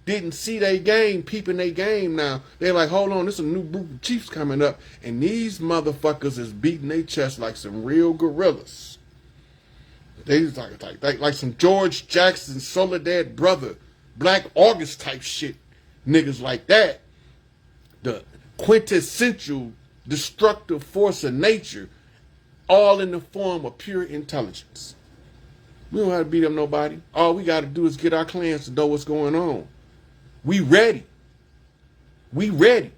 didn't see their game, peeping their game now. They're like, hold on, there's a new group of chiefs coming up, and these motherfuckers is beating their chest like some real gorillas. They like some George Jackson, Soledad Brother, Black August type shit. Niggas like that. The quintessential destructive force of nature, all in the form of pure intelligence. We don't have to beat up nobody. All we got to do is get our clans to know what's going on. We ready. We ready.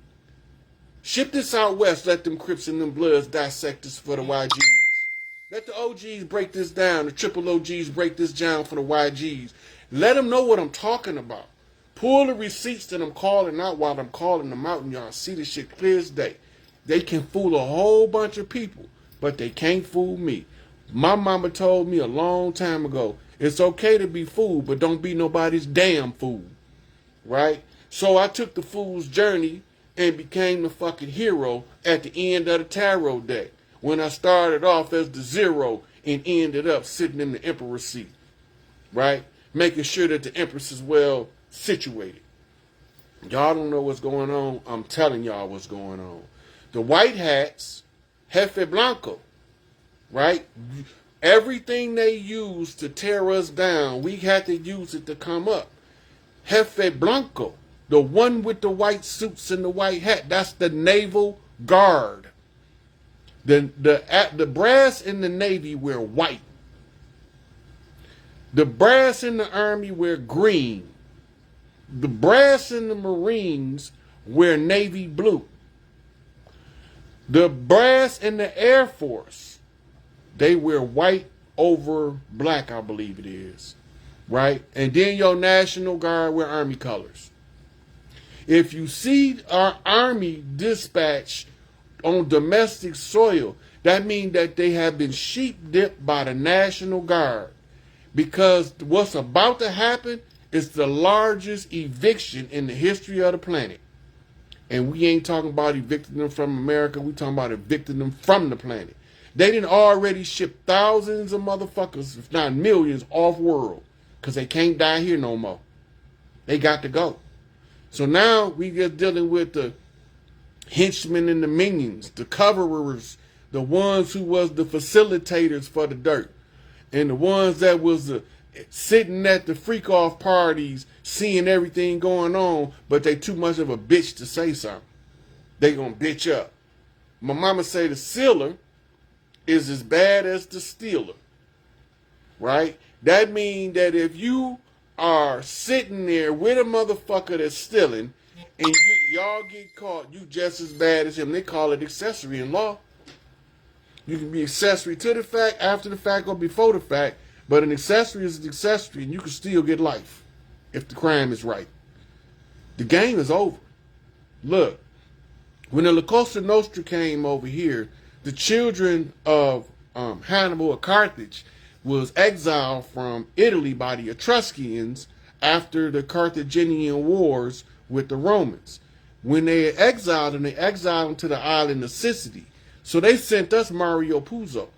Ship this out west. Let them Crips and them Bloods dissect this for the YGs. Let the OGs break this down. The triple OGs break this down for the YGs. Let them know what I'm talking about. Pull the receipts that I'm calling out while I'm calling them out, and y'all see this shit clear as day. They can fool a whole bunch of people, but they can't fool me. My mama told me a long time ago, it's okay to be fooled, but don't be nobody's damn fool. Right? So I took the fool's journey and became the fucking hero at the end of the tarot deck, when I started off as the zero and ended up sitting in the emperor's seat. Right? Making sure that the empress is well situated. Y'all don't know what's going on. I'm telling y'all what's going on. The white hats, Jefe Blanco, right? Everything they use to tear us down, we had to use it to come up. Jefe Blanco, the one with the white suits and the white hat, that's the Naval Guard. The brass in the Navy wear white. The brass in the Army wear green. The brass in the Marines wear navy blue. The brass in the Air Force, they wear white over black, I believe it is. Right? And then your National Guard wear Army colors. If you see our Army dispatch on domestic soil, that means that they have been sheep dipped by the National Guard. Because what's about to happen is the largest eviction in the history of the planet. And we ain't talking about evicting them from America. We talking about evicting them from the planet. They didn't already ship thousands of motherfuckers, if not millions, off world. Because they can't die here no more. They got to go. So now we just dealing with the henchmen and the minions, the coverers, the ones who was the facilitators for the dirt. And the ones that was sitting at the freak-off parties, seeing everything going on, but they too much of a bitch to say something. They gonna bitch up. My mama say the sealer is as bad as the stealer. Right? That means that if you are sitting there with a motherfucker that's stealing, and y'all get caught, you just as bad as him. They call it accessory in law. You can be accessory to the fact, after the fact, or before the fact, but an accessory is an accessory, and you can still get life if the crime is right. The game is over. Look, when the La Cosa Nostra came over here, the children of Hannibal or Carthage was exiled from Italy by the Etruscans after the Carthaginian wars with the Romans. When they exiled them, they exiled them to the island of Sicily. So they sent us Mario Puzo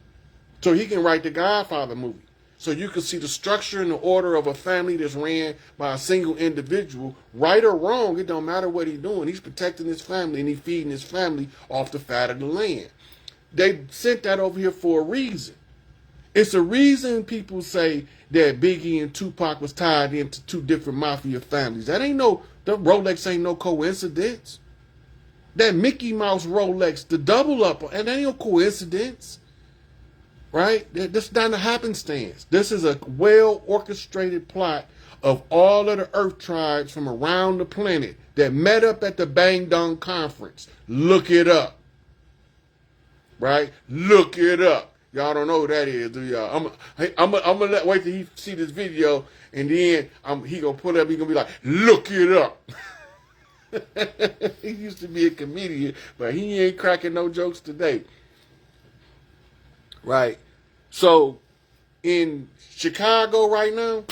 so he can write the Godfather movie. So you can see the structure and the order of a family that's ran by a single individual. Right or wrong, it don't matter what he's doing. He's protecting his family and he's feeding his family off the fat of the land. They sent that over here for a reason. It's a reason people say that Biggie and Tupac was tied into two different mafia families. The Rolex ain't no coincidence. That Mickey Mouse Rolex, the double up, and that ain't no coincidence. Right? This is not a happenstance. This is a well-orchestrated plot of all of the Earth tribes from around the planet that met up at the Bang Dong Conference. Look it up. Right? Look it up. Y'all don't know who that is, do y'all? I'm gonna wait till he see this video, and then he gonna put up. He gonna be like, "Look it up." He used to be a comedian, but he ain't cracking no jokes today. Right? So, in Chicago right now,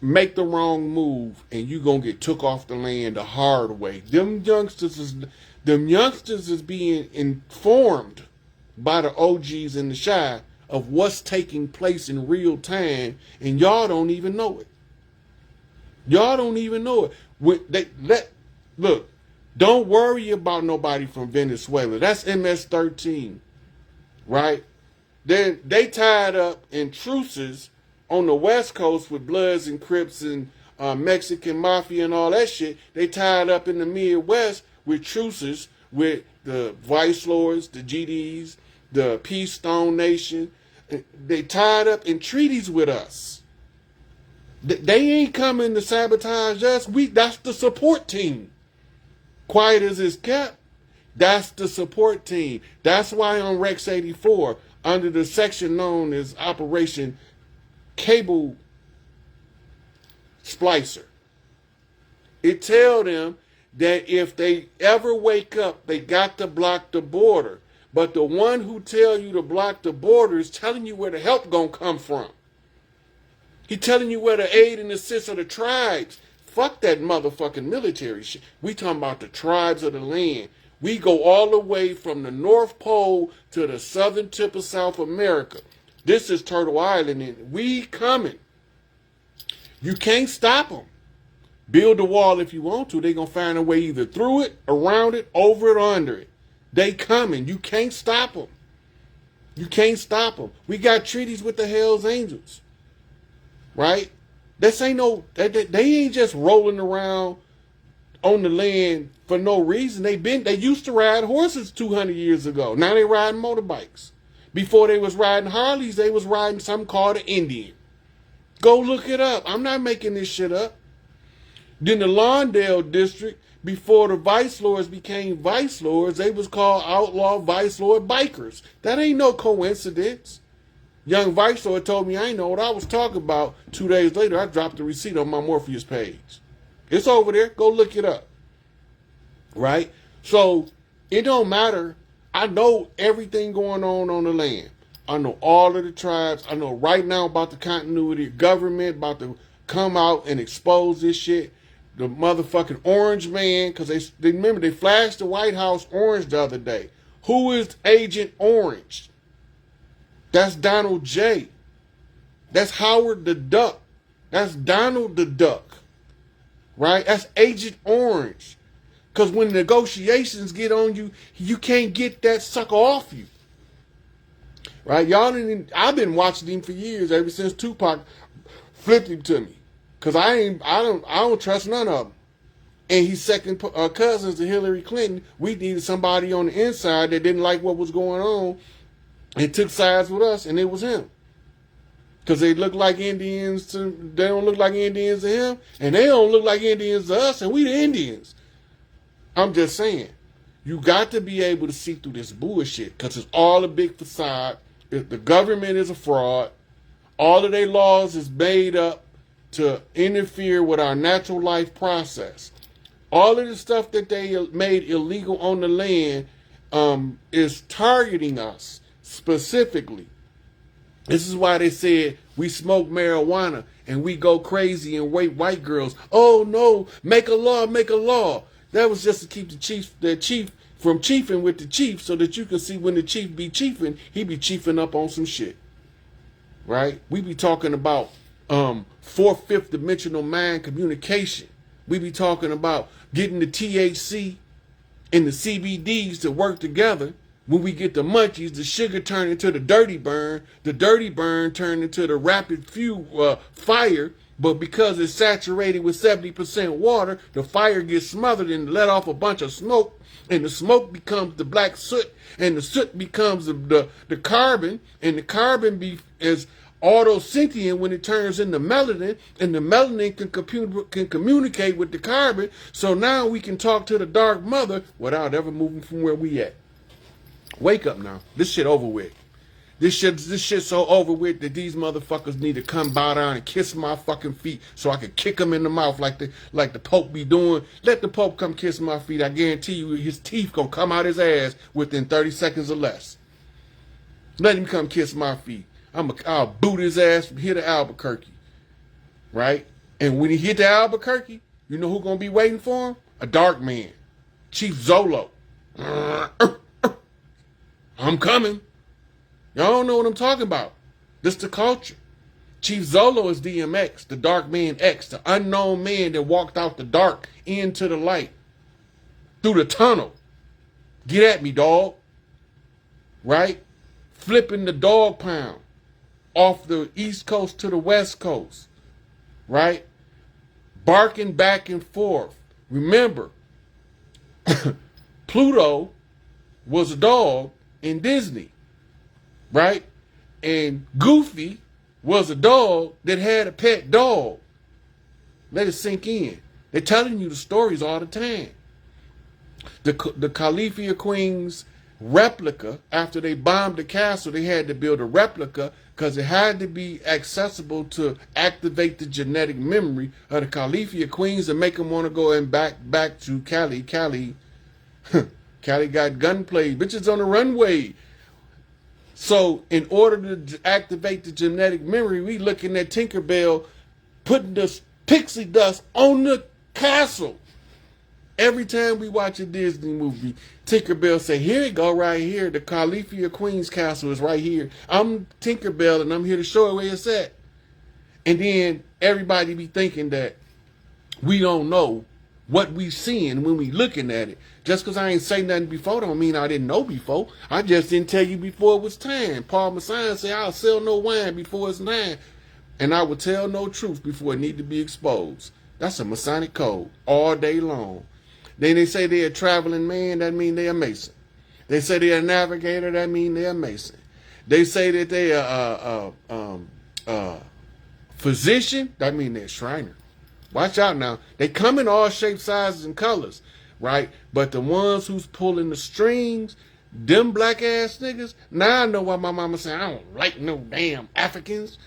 make the wrong move and you gonna get took off the land the hard way. Them youngsters is being informed by the OGs in the Chi of what's taking place in real time, and y'all don't even know it. Y'all don't even know it. Look, don't worry about nobody from Venezuela. That's MS-13, right? Then they tied up in truces on the West Coast with Bloods and Crips and Mexican Mafia and all that shit. They tied up in the Midwest with truces with the Vice Lords, the GDs, the Peace Stone Nation. They tied up in treaties with us. They ain't coming to sabotage us. That's the support team. Quiet as it's kept, that's the support team. That's why on Rex 84, under the section known as Operation Cable Splicer, it tell them that if they ever wake up, they got to block the border. But the one who tell you to block the border is telling you where the help gonna come from. He telling you where the aid and assist of the tribes. Fuck that motherfucking military shit. We talking about the tribes of the land. We go all the way from the North Pole to the southern tip of South America. This is Turtle Island, and we coming. You can't stop them. Build a wall if you want to. They gonna find a way either through it, around it, over it, or under it. They coming. You can't stop them. You can't stop them. We got treaties with the Hells Angels. Right? This ain't no, they ain't just rolling around on the land for no reason. They used to ride horses 200 years ago. Now they riding motorbikes. Before they was riding Harleys, they was riding something called an Indian. Go look it up. I'm not making this shit up. Then the Lawndale district, before the Vice Lords became Vice Lords, they was called Outlaw Vice Lord Bikers. That ain't no coincidence. Young Vice Lord told me I ain't know what I was talking about. 2 days later, I dropped the receipt on my Morpheus page. It's over there. Go look it up. Right? So, it don't matter. I know everything going on the land. I know all of the tribes. I know right now about the continuity of government, about to come out and expose this shit. The motherfucking Orange Man, because they remember they flashed the White House orange the other day. Who is Agent Orange? That's Donald J. That's Howard the Duck. That's Donald the Duck. Right? That's Agent Orange. Because when negotiations get on you, you can't get that sucker off you. Right? I've been watching him for years, ever since Tupac flipped him to me. Because I don't trust none of them. And he's second cousins to Hillary Clinton. We needed somebody on the inside that didn't like what was going on and took sides with us, and it was him. Because they look like Indians they don't look like Indians to him, and they don't look like Indians to us, and we the Indians. I'm just saying, you got to be able to see through this bullshit, because it's all a big facade. The government is a fraud. All of their laws is made up to interfere with our natural life process. All of the stuff that they made illegal on the land is targeting us specifically. This is why they said we smoke marijuana and we go crazy and rape white girls. Oh no, make a law, make a law. That was just to keep the chief from chiefing with the chief, so that you can see when the chief be chiefing, he be chiefing up on some shit. Right? We be talking about fourth, fifth dimensional mind communication. We be talking about getting the THC and the CBDs to work together. When we get the munchies, the sugar turn into the dirty burn turn into the rapid fire, but because it's saturated with 70% water, the fire gets smothered and let off a bunch of smoke, and the smoke becomes the black soot, and the soot becomes the carbon, and the carbon is autosentient when it turns into melanin, and the melanin can communicate with the carbon, so now we can talk to the dark mother without ever moving from where we at. Wake up now. This shit over with. This shit so over with that these motherfuckers need to come bow down and kiss my fucking feet so I can kick them in the mouth like the Pope be doing. Let the Pope come kiss my feet. I guarantee you his teeth gonna come out his ass within 30 seconds or less. Let him come kiss my feet. I'll boot his ass from here to Albuquerque. Right? And when he hit to Albuquerque, you know who gonna be waiting for him? A dark man. Chief Zolo. I'm coming. Y'all don't know what I'm talking about. This the culture. Chief Zolo is DMX, the Dark Man X, the unknown man that walked out the dark into the light through the tunnel. Get at me, dog. Right? Flipping the dog pound off the East Coast to the West Coast. Right? Barking back and forth. Remember, Pluto was a dog in Disney. Right? And Goofy was a dog that had a pet dog. Let it sink in. They're telling you the stories all the time. The Califia Queen's replica, after they bombed the castle, they had to build a replica because it had to be accessible to activate the genetic memory of the Califia Queens and make them want to go and back to Cali. Cali got gunplay. Bitches on the runway. So in order to activate the genetic memory, we looking at Tinkerbell putting the pixie dust on the castle. Every time we watch a Disney movie, Tinkerbell say, here it go right here. The Califia Queen's castle is right here. I'm Tinkerbell and I'm here to show her where it's at. And then everybody be thinking that we don't know what we seeing when we looking at it. Just because I ain't say nothing before don't mean I didn't know before. I just didn't tell you before it was time. Paul Messiah said, I'll sell no wine before it's time. And I will tell no truth before it need to be exposed. That's a Masonic code all day long. Then they say they're a traveling man, that mean they're a Mason. They say they're a navigator, that mean they're a Mason. They say that they're a physician, that mean they're a Shriner. Watch out now. They come in all shapes, sizes, and colors, right? But the ones who's pulling the strings, them black ass niggas, now I know why my mama said, I don't like no damn Africans.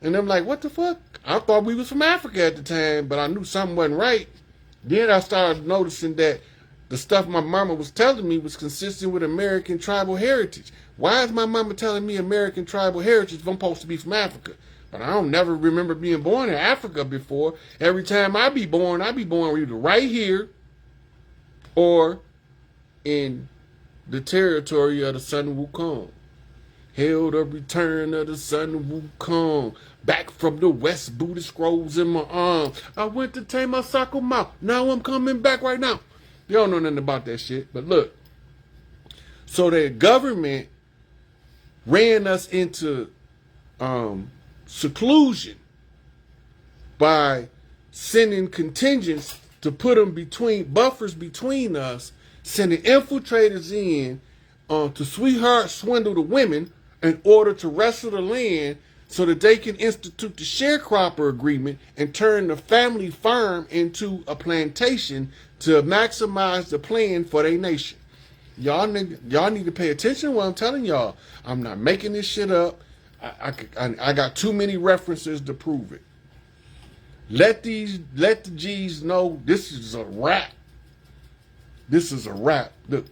And I'm like, what the fuck? I thought we was from Africa at the time, but I knew something wasn't right. Then I started noticing that the stuff my mama was telling me was consistent with American tribal heritage. Why is my mama telling me American tribal heritage if I'm supposed to be from Africa? But I don't never remember being born in Africa before. Every time I be born either right here or in the territory of the Sun Wukong. Hail the return of the Sun Wukong. Back from the west, Buddhist scrolls in my arms. I went to tame my Sakuma. Now I'm coming back right now. You don't know nothing about that shit. But look. So the government ran us into seclusion by sending contingents to put them between buffers between us, sending infiltrators in to sweetheart swindle the women in order to wrestle the land so that they can institute the sharecropper agreement and turn the family farm into a plantation to maximize the plan for their nation. Y'all need to pay attention to what I'm telling y'all. I'm not making this shit up. I got too many references to prove it. Let the G's know this is a wrap. This is a wrap. Look,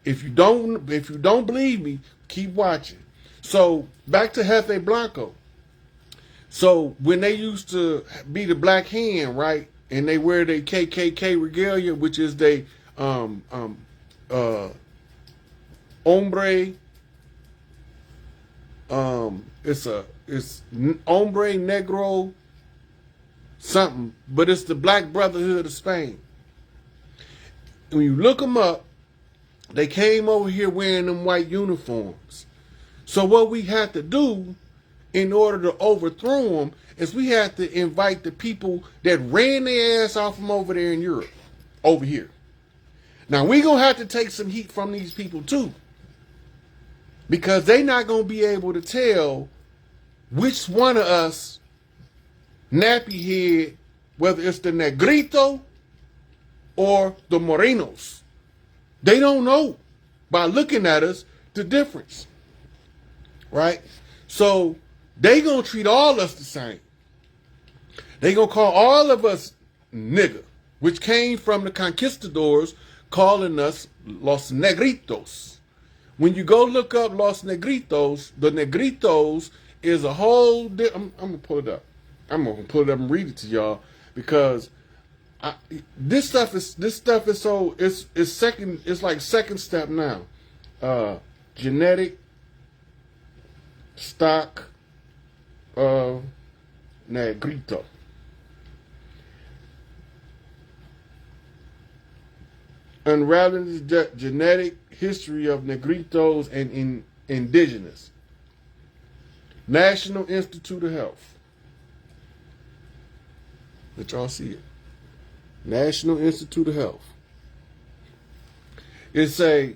if you don't believe me, keep watching. So back to Jefe Blanco. So when they used to be the Black Hand, right, and they wear their KKK regalia, which is they hombre it's hombre negro something, but it's the Black Brotherhood of Spain. When you look them up, they came over here wearing them white uniforms. So what we had to do in order to overthrow them is we had to invite the people that ran their ass off from over there in Europe over here. Now we gonna have to take some heat from these people too, because they not gonna be able to tell which one of us nappy head, whether it's the Negrito or the Morenos. They don't know by looking at us the difference, right? So they gonna treat all us the same. They gonna call all of us nigga, which came from the conquistadors calling us Los Negritos. When you go look up Los Negritos, the Negritos is a whole. I'm gonna pull it up. I'm gonna pull it up and read it to y'all because this stuff is so it's second. It's like second step now. Genetic stock of Negrito. Unraveling the genetic history of Negritos and indigenous. National Institute of Health. Let y'all see it. National Institute of Health. It's a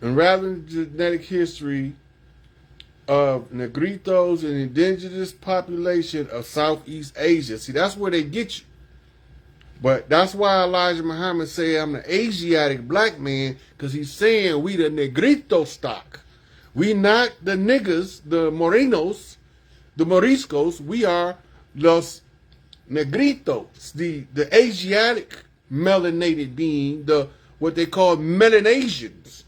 unraveling the genetic history of Negritos and indigenous population of Southeast Asia. See, that's where they get you. But that's why Elijah Muhammad say I'm the Asiatic black man, because he's saying we the Negrito stock. We not the niggas, the Morenos, the Moriscos. We are los Negritos, the Asiatic melanated being, the what they call Melanesians,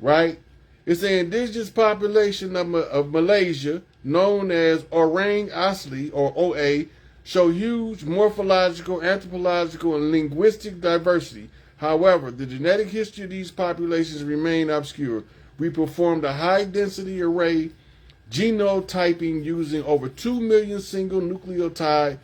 right? It's the indigenous population of Malaysia, known as Orang Asli, or OA, show huge morphological, anthropological, and linguistic diversity. However, the genetic history of these populations remain obscure. We performed a high-density array genotyping using over 2 million single nucleotide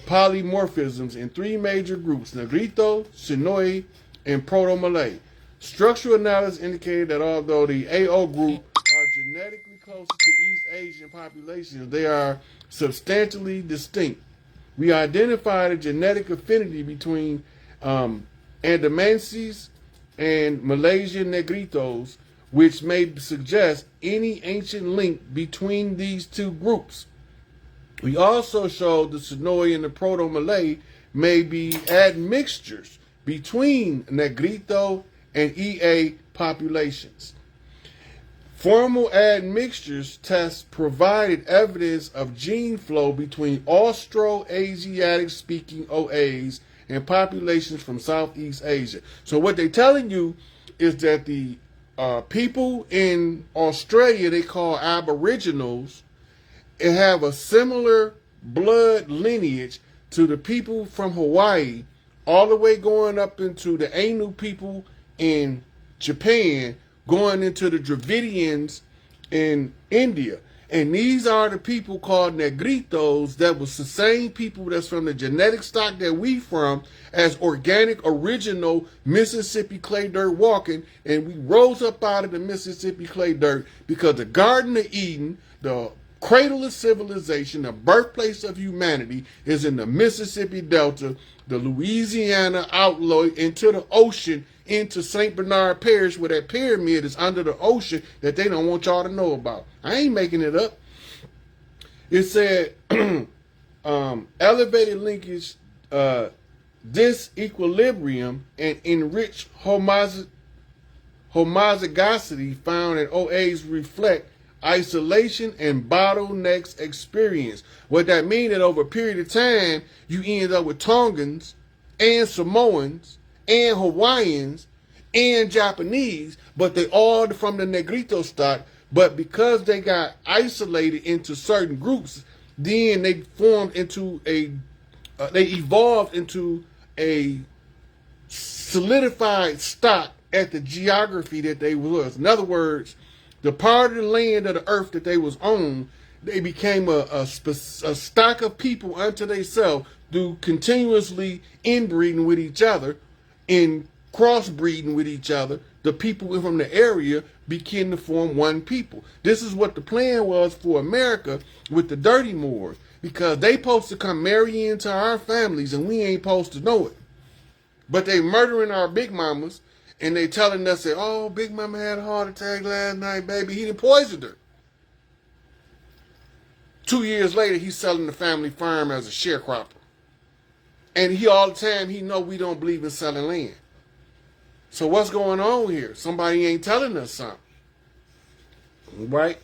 polymorphisms in 3 major groups: Negrito, Shinoy, and Proto-Malay. Structural analysis indicated that although the AO group are genetically closer to East Asian populations, they are substantially distinct. We identified a genetic affinity between Andamansis and Malaysian Negritos, which may suggest any ancient link between these two groups. We also showed the Sonoy and the Proto-Malay may be admixtures between Negrito and EA populations. Formal admixtures tests provided evidence of gene flow between Austro-Asiatic speaking OAs and populations from Southeast Asia. So what they're telling you is that the people in Australia they call Aboriginals and have a similar blood lineage to the people from Hawaii, all the way going up into the Ainu people in Japan, going into the Dravidians in India. And these are the people called Negritos that was the same people that's from the genetic stock that we from, as organic, original Mississippi clay dirt walking. And we rose up out of the Mississippi clay dirt because the Garden of Eden, the cradle of civilization, the birthplace of humanity, is in the Mississippi Delta, the Louisiana outlaw into the ocean, into St. Bernard Parish, where that pyramid is under the ocean that they don't want y'all to know about. I ain't making it up. It said elevated linkage, disequilibrium, and enriched homozygosity found in OAs reflect isolation and bottlenecks experience. What that means that over a period of time, you end up with Tongans and Samoans and Hawaiians and Japanese, but they all from the Negrito stock. But because they got isolated into certain groups, then they formed into they evolved into a solidified stock at the geography that they was. In other words, the part of the land of the earth that they was on, they became a stock of people unto themselves through continuously inbreeding with each other and crossbreeding with each other. The people from the area began to form one people. This is what the plan was for America with the Dirty Moors, because they supposed to come marry into our families and we ain't supposed to know it. But they murdering our big mamas, and they telling us that, oh, Big Mama had a heart attack last night, baby. He done poisoned her. 2 years later, he's selling the family farm as a sharecropper. And he all the time, he know we don't believe in selling land. So what's going on here? Somebody ain't telling us something. Right?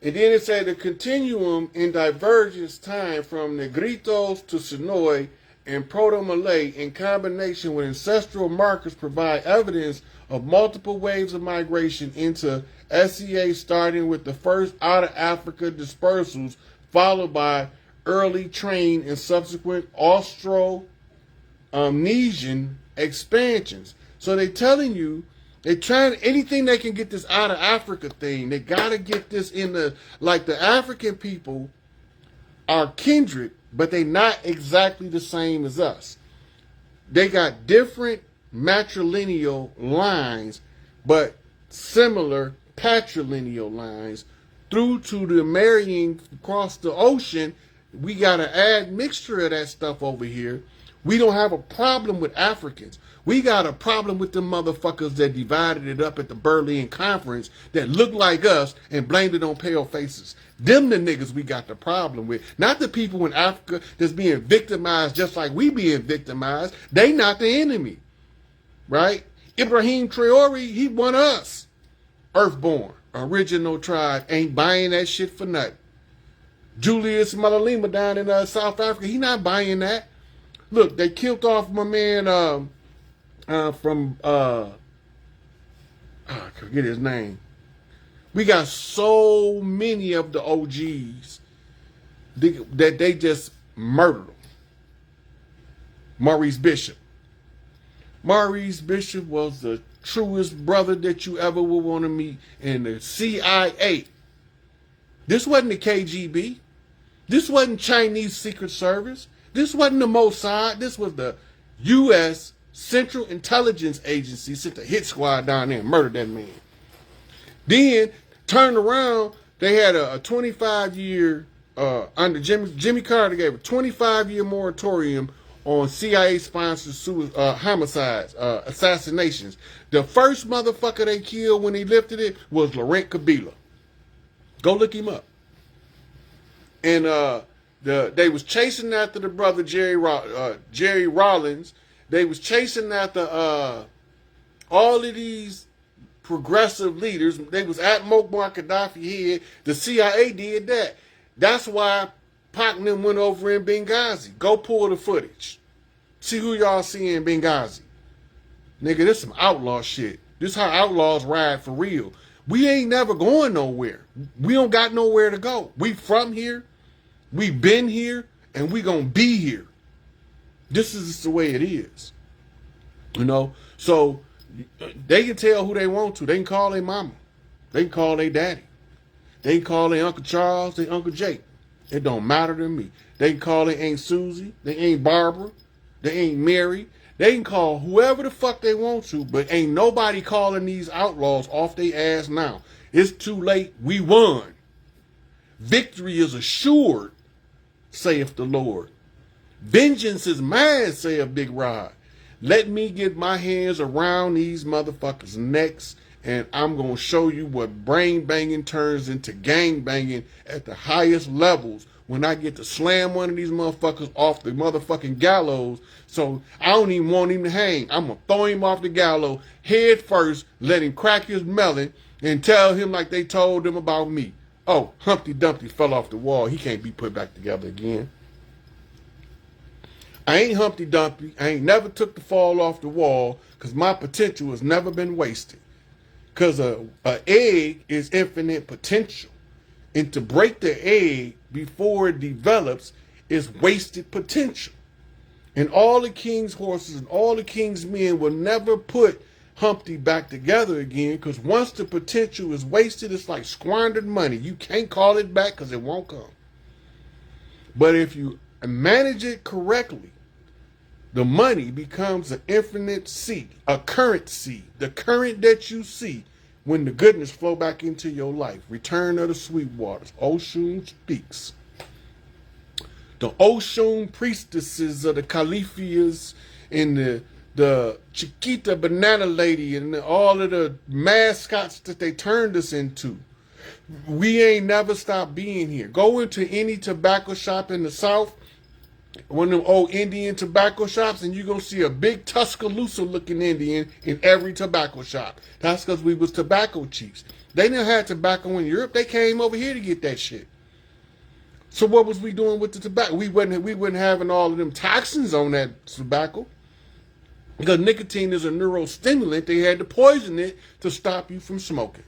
And then it said the continuum in divergence time from Negritos to Sonoy and Proto-Malay in combination with ancestral markers provide evidence of multiple waves of migration into SCA, starting with the first out-of-Africa dispersals, followed by early train and subsequent Austronesian expansions. So they're telling you They trying anything they can get this out of Africa thing. They gotta get this in the like the African people are kindred, but they not exactly the same as us. They got different matrilineal lines, but similar patrilineal lines through to the marrying across the ocean. We got to add mixture of that stuff over here. We don't have a problem with Africans. We got a problem with them motherfuckers that divided it up at the Berlin Conference that look like us and blamed it on pale faces. Them the niggas we got the problem with. Not the people in Africa that's being victimized just like we being victimized. They not the enemy. Right? Ibrahim Traore, he won us. Earthborn, original tribe, ain't buying that shit for nothing. Julius Malema down in South Africa, he not buying that. Look, they killed off my man from I forget his name. We got so many of the OGs that they just murdered them. Maurice Bishop. Maurice Bishop was the truest brother that you ever would want to meet in the CIA. This wasn't the KGB. This wasn't Chinese Secret Service. This wasn't the Mossad. This was the U.S. Central Intelligence Agency sent a hit squad down there and murdered that man. Then, turned around, they had a 25-year, under Jimmy Carter gave a 25-year moratorium on CIA-sponsored homicides, assassinations. The first motherfucker they killed when he lifted it was Laurent Kabila. Go look him up. And they was chasing after the brother Jerry Rawlings. They was chasing after all of these progressive leaders. They was at Muammar Gaddafi head. The CIA did that. That's why Pac and them went over in Benghazi. Go pull the footage. See who y'all see in Benghazi. Nigga, this some outlaw shit. This how outlaws ride for real. We ain't never going nowhere. We don't got nowhere to go. We from here. We been here. And we gonna be here. This is just the way it is. You know? So, they can tell who they want to. They can call their mama. They can call their daddy. They can call their Uncle Charles, their Uncle Jake. It don't matter to me. They can call their Aunt Susie, they ain't Barbara, they ain't Mary. They can call whoever the fuck they want to, but ain't nobody calling these outlaws off their ass now. It's too late. We won. Victory is assured, saith the Lord. Vengeance is mine, saith Big Rod. Let me get my hands around these motherfuckers' necks, and I'm going to show you what brain banging turns into gang banging at the highest levels when I get to slam one of these motherfuckers off the motherfucking gallows. So I don't even want him to hang. I'm going to throw him off the gallows head first, let him crack his melon, and tell him like they told him about me. Oh, Humpty Dumpty fell off the wall. He can't be put back together again. I ain't Humpty Dumpty. I ain't never took the fall off the wall because my potential has never been wasted. Because an egg is infinite potential. And to break the egg before it develops is wasted potential. And all the king's horses and all the king's men will never put Humpty back together again, because once the potential is wasted, it's like squandered money. You can't call it back because it won't come. But if you manage it correctly, the money becomes an infinite seed, a current seed, the current that you see when the goodness flow back into your life. Return of the sweet waters. Oshun speaks. The Oshun priestesses of the Califias and the Chiquita Banana Lady and all of the mascots that they turned us into. We ain't never stopped being here. Go into any tobacco shop in the South, one of them old Indian tobacco shops, and you're going to see a big Tuscaloosa looking Indian in every tobacco shop. That's because we was tobacco chiefs. They didn't have tobacco in Europe. They came over here to get that shit. So what was we doing with the tobacco? We wasn't having all of them toxins on that tobacco. Because nicotine is a neurostimulant, they had to poison it to stop you from smoking.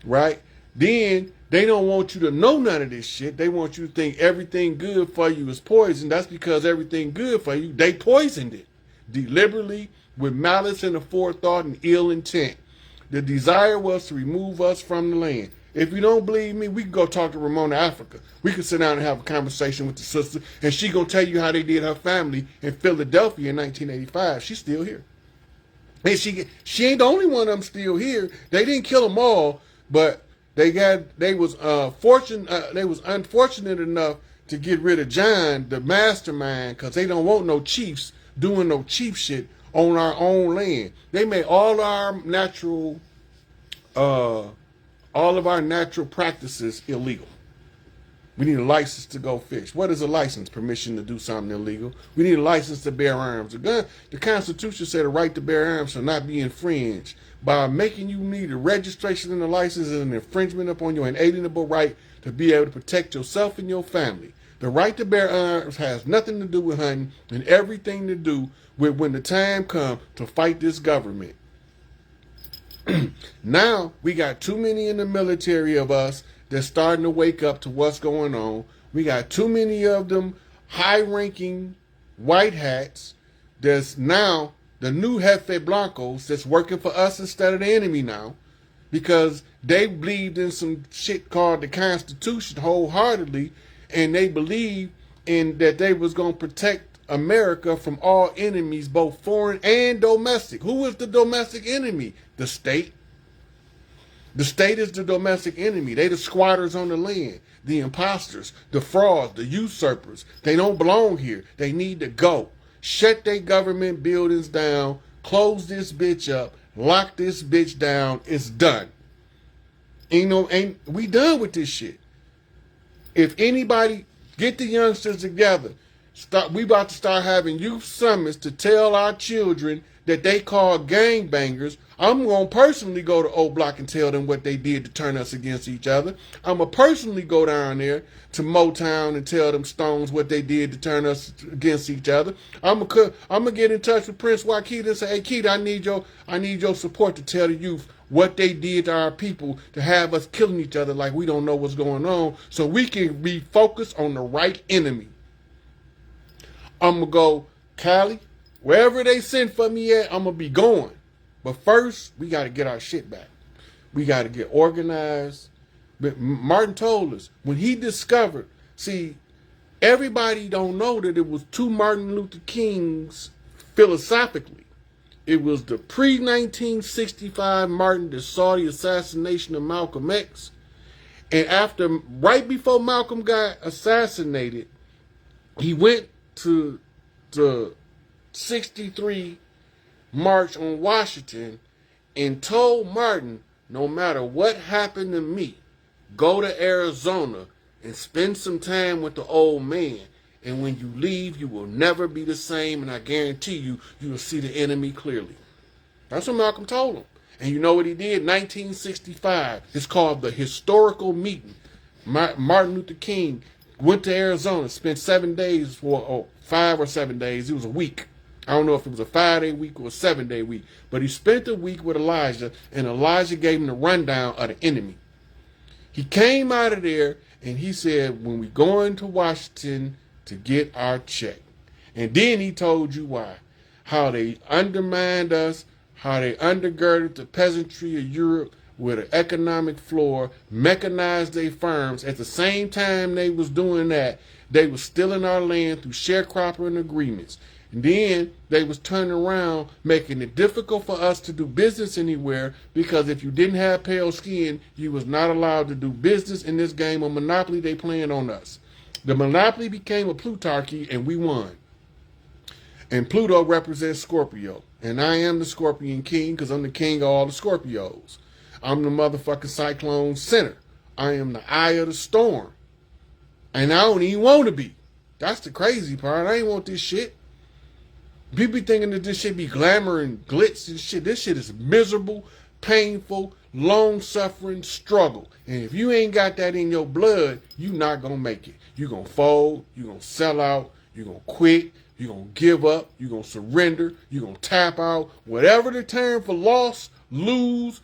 Right? Then they don't want you to know none of this shit. They want you to think everything good for you is poison. That's because everything good for you, they poisoned it. Deliberately, with malice and aforethought and ill intent. The desire was to remove us from the land. If you don't believe me, we can go talk to Ramona Africa. We can sit down and have a conversation with the sister, and she gonna tell you how they did her family in Philadelphia in 1985. She's still here. And she ain't the only one of them still here. They didn't kill them all, but they was unfortunate enough to get rid of John, the mastermind, because they don't want no chiefs doing no chief shit on our own land. They made all of our natural practices illegal. We need a license to go fish. What is a license? Permission to do something illegal. We need a license to bear arms. The Constitution said the right to bear arms shall not be infringed. By making you need a registration and a license is an infringement upon your inalienable right to be able to protect yourself and your family. The right to bear arms has nothing to do with hunting and everything to do with when the time comes to fight this government. Now, we got too many in the military of us that's starting to wake up to what's going on. We got too many of them high-ranking white hats that's now the new Jefe Blancos that's working for us instead of the enemy now, because they believed in some shit called the Constitution wholeheartedly, and they believed in that they was going to protect America from all enemies, both foreign and domestic. Who is the domestic enemy? The state. The state is the domestic enemy. They the squatters on the land, the imposters, the frauds, the usurpers. They don't belong here. They need to go. Shut their government buildings down, close this bitch up, lock this bitch down. It's done. Ain't we done with this shit. If anybody, get the youngsters together. We about to start having youth summits to tell our children that they call gangbangers. I'm going to personally go to O Block and tell them what they did to turn us against each other. I'm going to personally go down there to Motown and tell them Stones what they did to turn us against each other. I'm going to get in touch with Prince Wakita and say, hey, Keita, I need your support to tell the youth what they did to our people to have us killing each other like we don't know what's going on, so we can be focused on the right enemy. I'm going to go, Cali, wherever they send for me at, I'm going to be going. But first, we got to get our shit back. We got to get organized. But Martin told us, when he discovered, see, everybody don't know that it was two Martin Luther Kings philosophically. It was the pre-1965 Martin that saw the assassination of Malcolm X. And right before Malcolm got assassinated, he went to the 63 March on Washington and told Martin, no matter what happened to me, go to Arizona and spend some time with the old man. And when you leave, you will never be the same, and I guarantee you, you will see the enemy clearly. That's what Malcolm told him. And you know what he did? 1965. It's called the historical meeting. Martin Luther King went to Arizona, spent 7 days, 5 or 7 days. It was a week. I don't know if it was a 5-day week or a 7-day week. But he spent a week with Elijah, and Elijah gave him the rundown of the enemy. He came out of there, and he said, when we go into Washington to get our check. And then he told you why. How they undermined us, how they undergirded the peasantry of Europe with an economic floor, mechanized their farms. At the same time they was doing that, they was stealing our land through sharecropping agreements. And then they was turning around, making it difficult for us to do business anywhere, because if you didn't have pale skin, you was not allowed to do business in this game of Monopoly they playing on us. The Monopoly became a plutarchy, and we won. And Pluto represents Scorpio. And I am the Scorpion King, because I'm the king of all the Scorpios. I'm the motherfucking Cyclone Center. I am the eye of the storm. And I don't even want to be. That's the crazy part. I ain't want this shit. People be thinking that this shit be glamour and glitz and shit. This shit is miserable, painful, long-suffering struggle. And if you ain't got that in your blood, you not going to make it. You're going to fold. You're going to sell out. You're going to quit. You're going to give up. You're going to surrender. You're going to tap out. Whatever the term for loss, lose,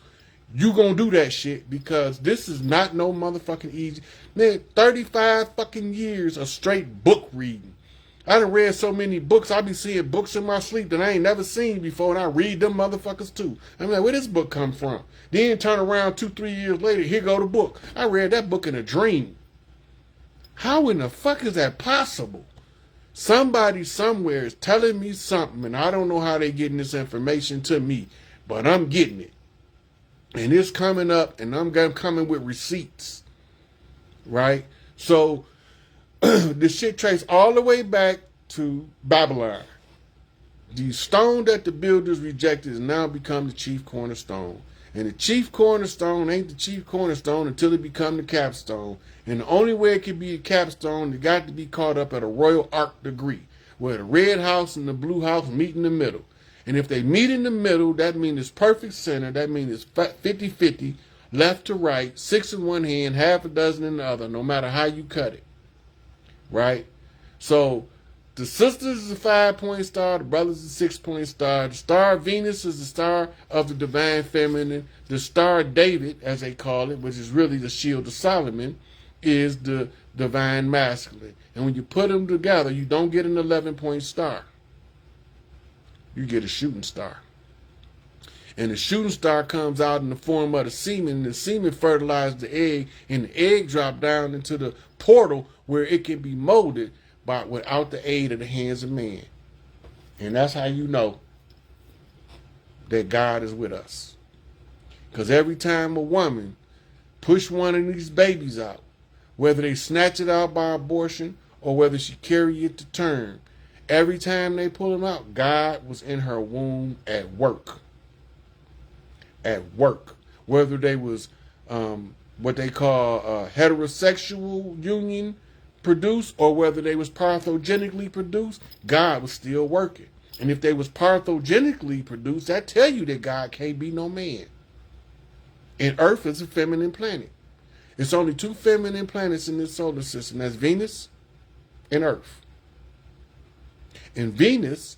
you going to do that shit, because this is not no motherfucking easy. Man, 35 fucking years of straight book reading. I done read so many books. I be seeing books in my sleep that I ain't never seen before, and I read them motherfuckers too. I'm like, where this book come from? Then turn around 2-3 years later, here go the book. I read that book in a dream. How in the fuck is that possible? Somebody somewhere is telling me something, and I don't know how they getting this information to me, but I'm getting it. And it's coming up, and I'm coming with receipts, right? So this shit traced all the way back to Babylon. The stone that the builders rejected has now become the chief cornerstone. And the chief cornerstone ain't the chief cornerstone until it become the capstone. And the only way it can be a capstone, it got to be caught up at a royal arc degree, where the red house and the blue house meet in the middle. And if they meet in the middle, that means it's perfect center. That means it's 50-50, left to right, 6 in one hand, half a dozen in the other, no matter how you cut it. Right? So the sisters is a 5-point star, the brothers is a 6-point star. The star of Venus is the star of the divine feminine. The star of David, as they call it, which is really the shield of Solomon, is the divine masculine. And when you put them together, you don't get an 11-point star. You get a shooting star. And the shooting star comes out in the form of the semen, and the semen fertilizes the egg, and the egg drops down into the portal where it can be molded without the aid of the hands of man. And that's how you know that God is with us. Because every time a woman push one of these babies out, whether they snatch it out by abortion or whether she carry it to term, every time they pull him out, God was in her womb at work. At work. Whether they was what they call a heterosexual union produced or whether they was parthogenically produced, God was still working. And if they was parthogenically produced, that tell you that God can't be no man. And Earth is a feminine planet. It's only 2 feminine planets in this solar system. That's Venus and Earth. And Venus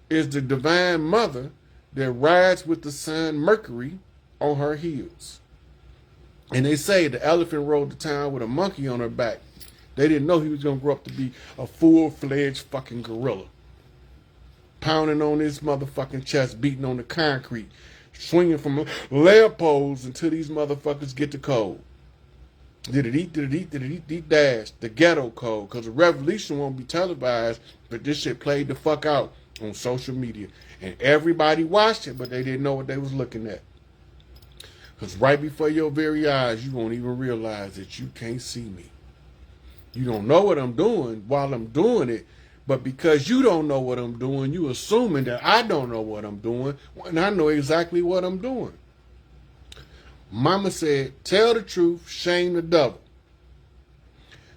is the divine mother that rides with the sun Mercury on her heels. And they say the elephant rode to town with a monkey on her back. They didn't know he was going to grow up to be a full-fledged fucking gorilla. Pounding on his motherfucking chest, beating on the concrete, swinging from lamp poles until these motherfuckers get the code. Did it eat, dash, the ghetto code, because the revolution won't be televised, but this shit played the fuck out on social media. And everybody watched it, but they didn't know what they was looking at. Because right before your very eyes, you won't even realize that you can't see me. You don't know what I'm doing while I'm doing it, but because you don't know what I'm doing, you assuming that I don't know what I'm doing, when I know exactly what I'm doing. Mama said, tell the truth, shame the devil.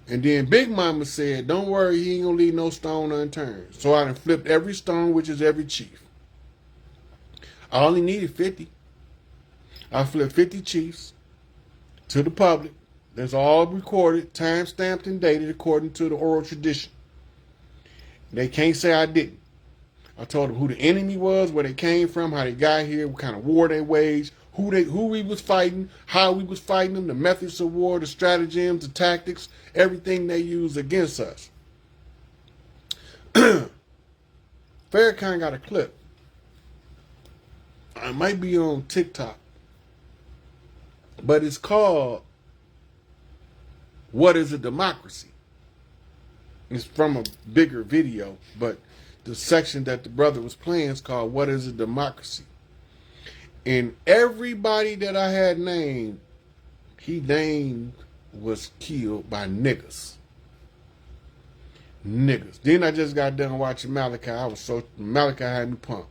And then Big Mama said, don't worry, he ain't gonna leave no stone unturned. So I done flipped every stone, which is every chief. I only needed 50. I flipped 50 chiefs to the public. That's all recorded, time-stamped, and dated according to the oral tradition. They can't say I didn't. I told them who the enemy was, where they came from, how they got here, what kind of war they waged, who we was fighting, how we was fighting them, the methods of war, the stratagems, the tactics, everything they used against us. Farrakhan got a clip. I might be on TikTok, but it's called What is a Democracy? It's from a bigger video, but the section that the brother was playing is called What is a Democracy? And everybody that I had named, he named was killed by niggas. Niggas. Then I just got done watching Malachi. Malachi had me pumped.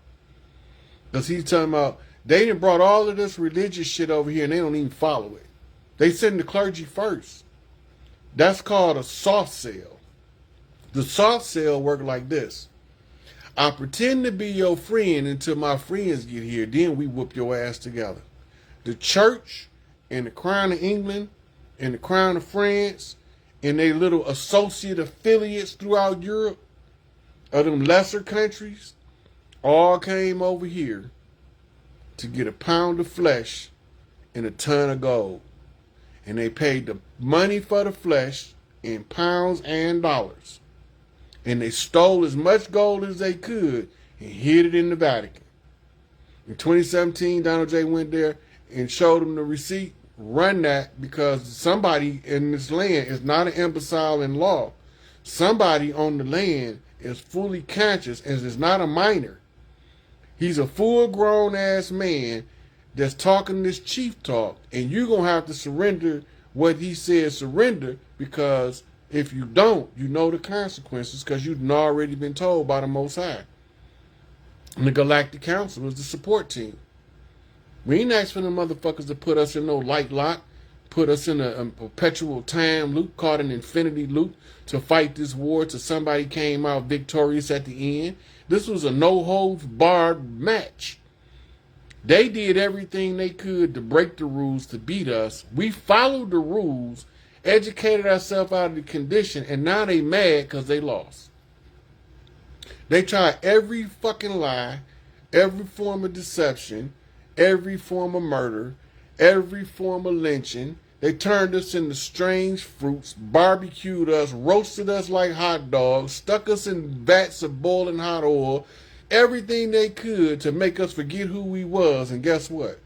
Because he's talking about, they done brought all of this religious shit over here and they don't even follow it. They send the clergy first. That's called a soft sell. The soft sell work like this. I pretend to be your friend until my friends get here. Then we whoop your ass together. The church and the Crown of England and the Crown of France and their little associate affiliates throughout Europe, of them lesser countries, all came over here to get a pound of flesh and a ton of gold. And they paid the money for the flesh in pounds and dollars. And they stole as much gold as they could and hid it in the Vatican. In 2017, Donald J. went there and showed them the receipt. Run that, because somebody in this land is not an imbecile in law. Somebody on the land is fully conscious and is not a minor. He's a full-grown ass man that's talking this chief talk, and you're going to have to surrender what he says surrender, because if you don't, you know the consequences, because you've already been told by the Most High. And the Galactic Council is the support team. We ain't asked for the motherfuckers to put us in no light lock, put us in a perpetual time loop, called an infinity loop, to fight this war till somebody came out victorious at the end. This was a no-holds-barred match. They did everything they could to break the rules to beat us. We followed the rules, educated ourselves out of the condition, and now they mad because they lost. They tried every fucking lie, every form of deception, every form of murder, every form of lynching. They turned us into strange fruits, barbecued us, roasted us like hot dogs, stuck us in vats of boiling hot oil, everything they could to make us forget who we was. And guess what?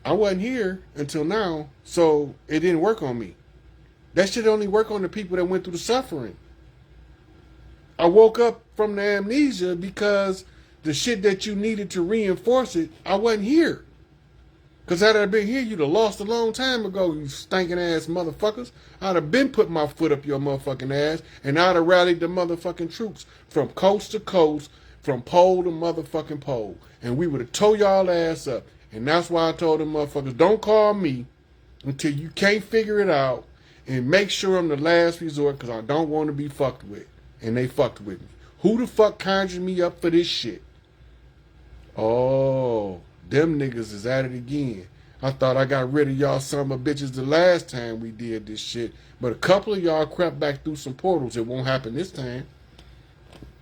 I wasn't here until now, so it didn't work on me. That shit only work on the people that went through the suffering. I woke up from the amnesia because the shit that you needed to reinforce it, I wasn't here. Because had I been here, you'd have lost a long time ago, you stinking ass motherfuckers. I'd have been put my foot up your motherfucking ass, and I'd have rallied the motherfucking troops from coast to coast, from pole to motherfucking pole. And we would have tore y'all ass up. And that's why I told them motherfuckers, don't call me until you can't figure it out, and make sure I'm the last resort, because I don't want to be fucked with. And they fucked with me. Who the fuck conjured me up for this shit? Oh, them niggas is at it again. I thought I got rid of y'all son of bitches the last time we did this shit. But a couple of y'all crept back through some portals. It won't happen this time.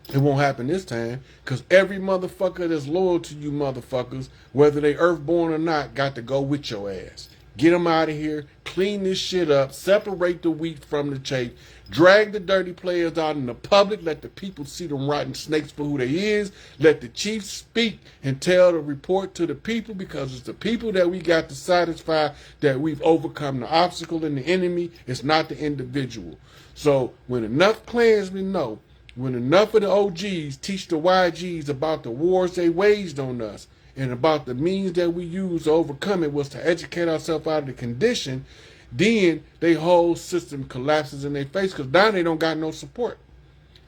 It won't happen this time. Because every motherfucker that's loyal to you motherfuckers, whether they earthborn or not, got to go with your ass. Get them out of here. Clean this shit up. Separate the wheat from the chaff. Drag the dirty players out in the public. Let the people see them rotten snakes for who they is. Let the chief speak and tell the report to the people, because it's the people that we got to satisfy that we've overcome the obstacle and the enemy. It's not the individual. So when enough clansmen know, when enough of the OGs teach the YGs about the wars they waged on us, and about the means that we use to overcome it was to educate ourselves out of the condition, then their whole system collapses in their face, because now they don't got no support.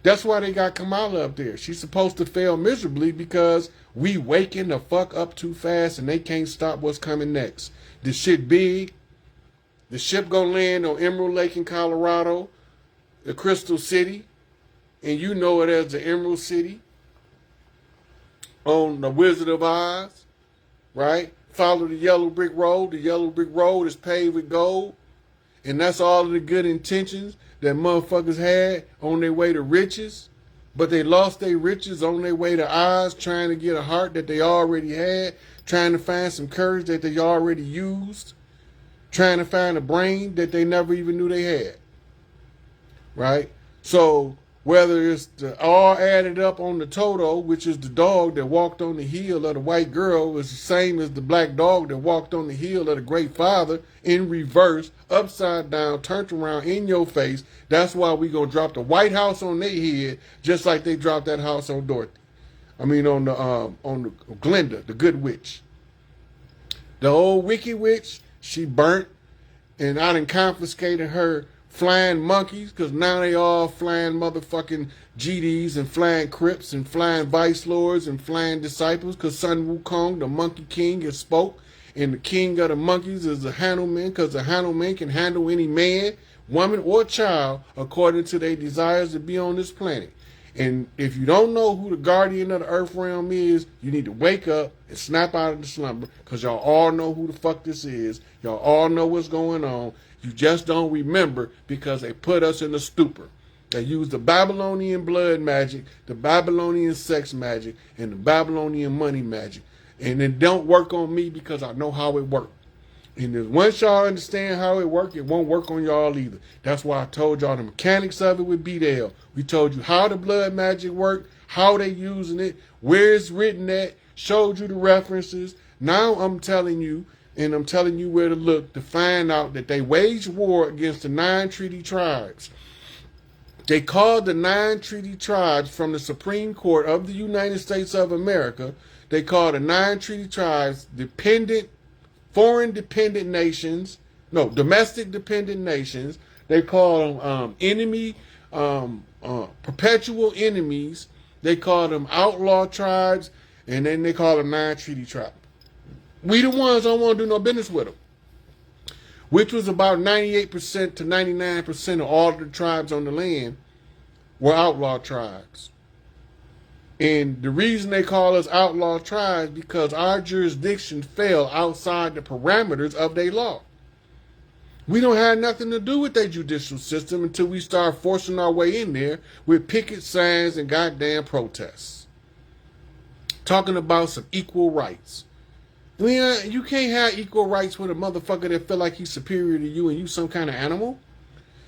That's why they got Kamala up there. She's supposed to fail miserably because we waking the fuck up too fast and they can't stop what's coming next. The shit big. The ship gonna land on Emerald Lake in Colorado, the Crystal City, and you know it as the Emerald City, on the Wizard of Oz, right? Follow the yellow brick road. The yellow brick road is paved with gold. And that's all of the good intentions that motherfuckers had on their way to riches. But they lost their riches on their way to Oz, trying to get a heart that they already had, trying to find some courage that they already used, trying to find a brain that they never even knew they had, right? So whether it's the all added up on the Toto, which is the dog that walked on the heel of the white girl, is the same as the black dog that walked on the heel of the great father, in reverse, upside down, turned around in your face. That's why we gonna drop the White House on their head, just like they dropped that house on Dorothy. I mean on the Glinda, the good witch. The old wicked witch, she burnt, and I done confiscated her flying monkeys, because now they all flying motherfucking GDs and flying Crips and flying Vice Lords and flying disciples, because Sun Wukong, the Monkey King, has spoke, and the king of the monkeys is the Hanuman, because the Hanuman can handle any man, woman, or child according to their desires to be on this planet. And if you don't know who the guardian of the earth realm is, you need to wake up and snap out of the slumber, because y'all all know who the fuck this is. Y'all all know what's going on. You just don't remember because they put us in a stupor. They used the Babylonian blood magic, the Babylonian sex magic, and the Babylonian money magic. And it don't work on me because I know how it works. And once y'all understand how it works, it won't work on y'all either. That's why I told y'all the mechanics of it with B-Dale. We told you how the blood magic worked, how they using it, where it's written at, showed you the references. Now I'm telling you, and I'm telling you where to look to find out that they waged war against the 9 treaty tribes. They called the 9 treaty tribes from the Supreme Court of the United States of America. They called the 9 treaty tribes foreign dependent nations, no, domestic dependent nations. They call them perpetual enemies. They call them outlaw tribes, and then they call them 9 treaty tribes. We the ones don't want to do no business with them, which was about 98% to 99% of all the tribes on the land were outlaw tribes. And the reason they call us outlaw tribes because our jurisdiction fell outside the parameters of their law. We don't have nothing to do with their judicial system until we start forcing our way in there with picket signs and goddamn protests. Talking about some equal rights. You can't have equal rights with a motherfucker that feel like he's superior to you and you some kind of animal.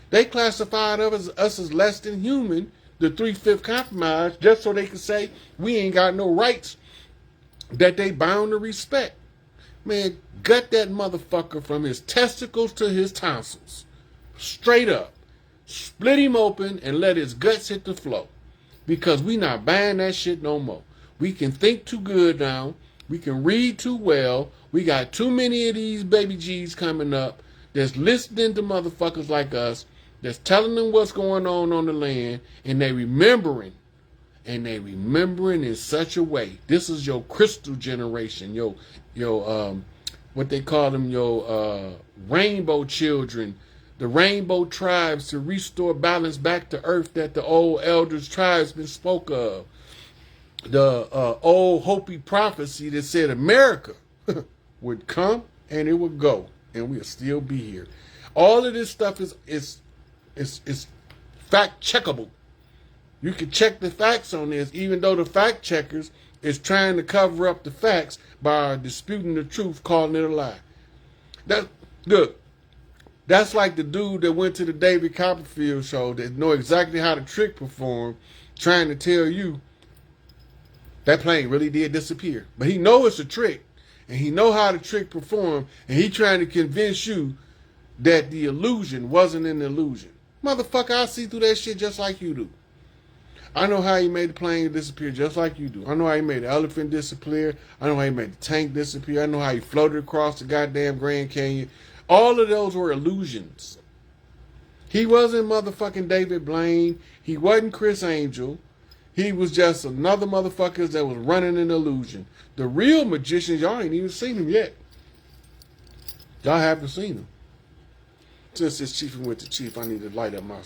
They classified us as less than human, the 3/5 compromise, just so they can say we ain't got no rights that they bound to respect. Man, gut that motherfucker from his testicles to his tonsils. Straight up. Split him open and let his guts hit the floor. Because we not buying that shit no more. We can think too good now. We can read too well. We got too many of these baby G's coming up that's listening to motherfuckers like us, that's telling them what's going on the land, and they remembering. And they remembering in such a way. This is your crystal generation, your what they call them, your rainbow children, the rainbow tribes, to restore balance back to earth that the old elders tribes been spoke of. The old Hopi prophecy that said America would come and it would go, and we'll still be here. All of this stuff is fact checkable. You can check the facts on this, even though the fact checkers is trying to cover up the facts by disputing the truth, calling it a lie. That's like the dude that went to the David Copperfield show that know exactly how the trick performed, trying to tell you that plane really did disappear. But he know it's a trick, and he know how the trick performed, and he trying to convince you that the illusion wasn't an illusion. Motherfucker, I see through that shit just like you do. I know how he made the plane disappear just like you do. I know how he made the elephant disappear. I know how he made the tank disappear. I know how he floated across the goddamn Grand Canyon. All of those were illusions. He wasn't motherfucking David Blaine. He wasn't Chris Angel. He was just another motherfucker that was running an illusion. The real magicians, y'all ain't even seen him yet. Y'all haven't seen him. Since it's chiefing with the chief, I need to light up my...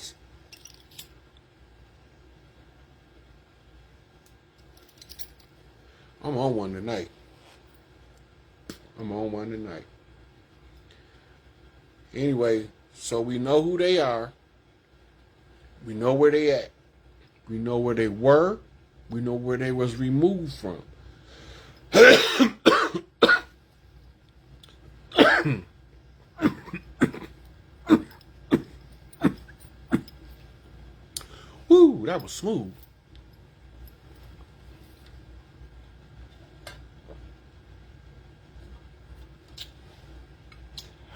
I'm on one tonight. Anyway, so we know who they are. We know where they at. We know where they were. We know where they was removed from. Woo, that was smooth.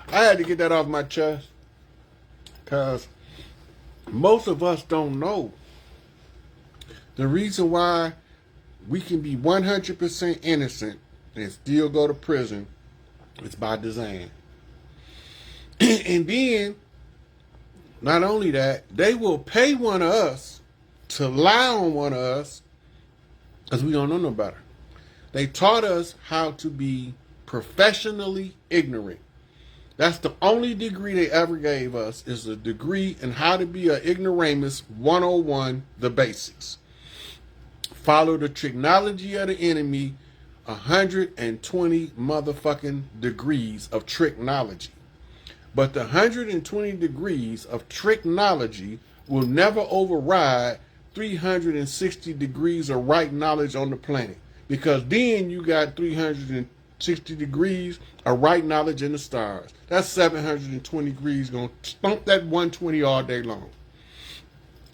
I had to get that off my chest because most of us don't know. The reason why we can be 100% innocent and still go to prison is by design. And then, not only that, they will pay one of us to lie on one of us because we don't know no better. They taught us how to be professionally ignorant. That's the only degree they ever gave us, is a degree in how to be an ignoramus 101, the basics. Follow the tricknology of the enemy, 120 motherfucking degrees of tricknology. But the 120 degrees of tricknology will never override 360 degrees of right knowledge on the planet. Because then you got 60 degrees of right knowledge in the stars. That's 720 degrees going to stump that 120 all day long.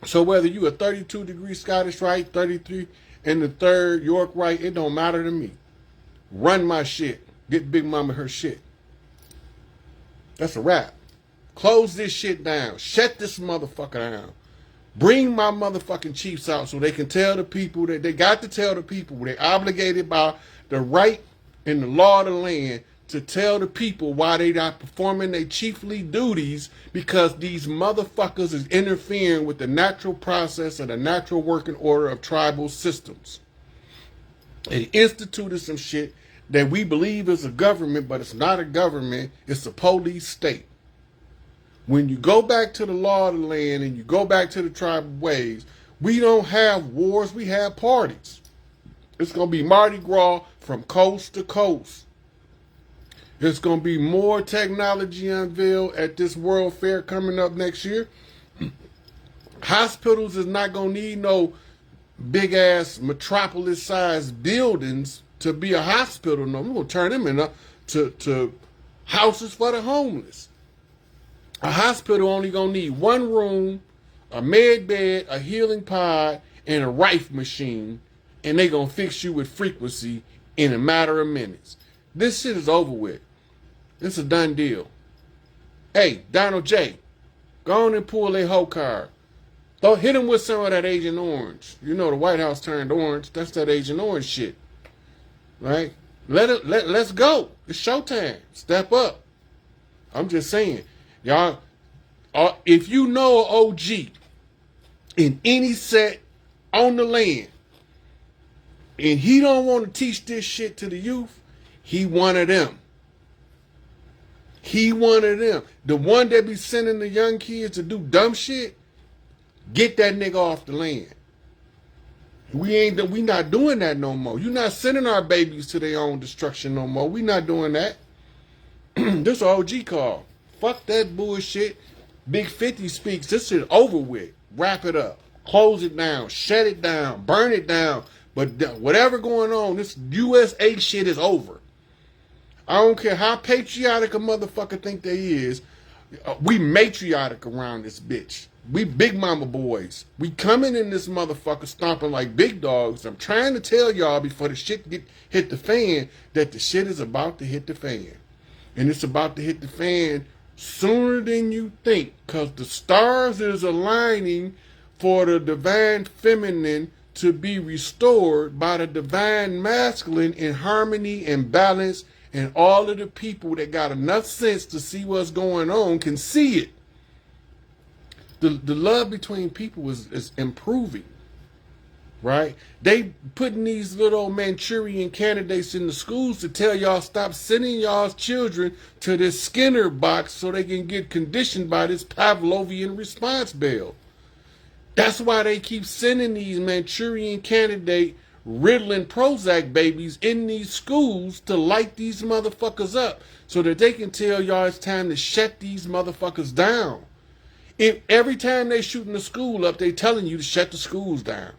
So whether you a 32 degree Scottish Rite, 33 and the third York Rite, it don't matter to me. Run my shit. Get Big Mama her shit. That's a wrap. Close this shit down. Shut this motherfucker down. Bring my motherfucking chiefs out so they can tell the people that they got to tell the people they're obligated by the right and the law of the land to tell the people why they not performing their chiefly duties, because these motherfuckers is interfering with the natural process and the natural working order of tribal systems. They instituted some shit that we believe is a government, but it's not a government. It's a police state. When you go back to the law of the land and you go back to the tribal ways, we don't have wars, we have parties. It's going to be Mardi Gras from coast to coast. There's going to be more technology unveiled at this World Fair coming up next year. Hospitals is not going to need no big-ass metropolis-sized buildings to be a hospital. No, we're going to turn them into houses for the homeless. A hospital only going to need one room, a med bed, a healing pod, and a rife machine, and they going to fix you with frequency in a matter of minutes. This shit is over with. It's a done deal. Hey, Donald J., go on and pull a whole card. Don't hit him with some of that Agent Orange. You know the White House turned orange. That's that Agent Orange shit. Right? Let's go. It's showtime. Step up. I'm just saying. Y'all, if you know an OG in any set on the land, and he don't want to teach this shit to the youth, he one of them. He one of them. The one that be sending the young kids to do dumb shit, get that nigga off the land. We not doing that no more. You not sending our babies to their own destruction no more. We not doing that. This OG call. Fuck that bullshit. Big 50 speaks. This shit over with. Wrap it up. Close it down. Shut it down. Burn it down. But whatever going on, this USA shit is over. I don't care how patriotic a motherfucker think they is. We matriotic around this bitch. We big mama boys. We coming in this motherfucker stomping like big dogs. I'm trying to tell y'all before the shit hit the fan that the shit is about to hit the fan. And it's about to hit the fan sooner than you think, because the stars is aligning for the divine feminine to be restored by the divine masculine in harmony and balance, and all of the people that got enough sense to see what's going on can see it. The love between people is improving, right? They putting these little Manchurian candidates in the schools to tell y'all stop sending y'all's children to this Skinner box so they can get conditioned by this Pavlovian response bell. That's why they keep sending these Manchurian candidate Ritalin Prozac babies in these schools to light these motherfuckers up so that they can tell y'all it's time to shut these motherfuckers down. Every time they shooting the school up, they telling you to shut the schools down.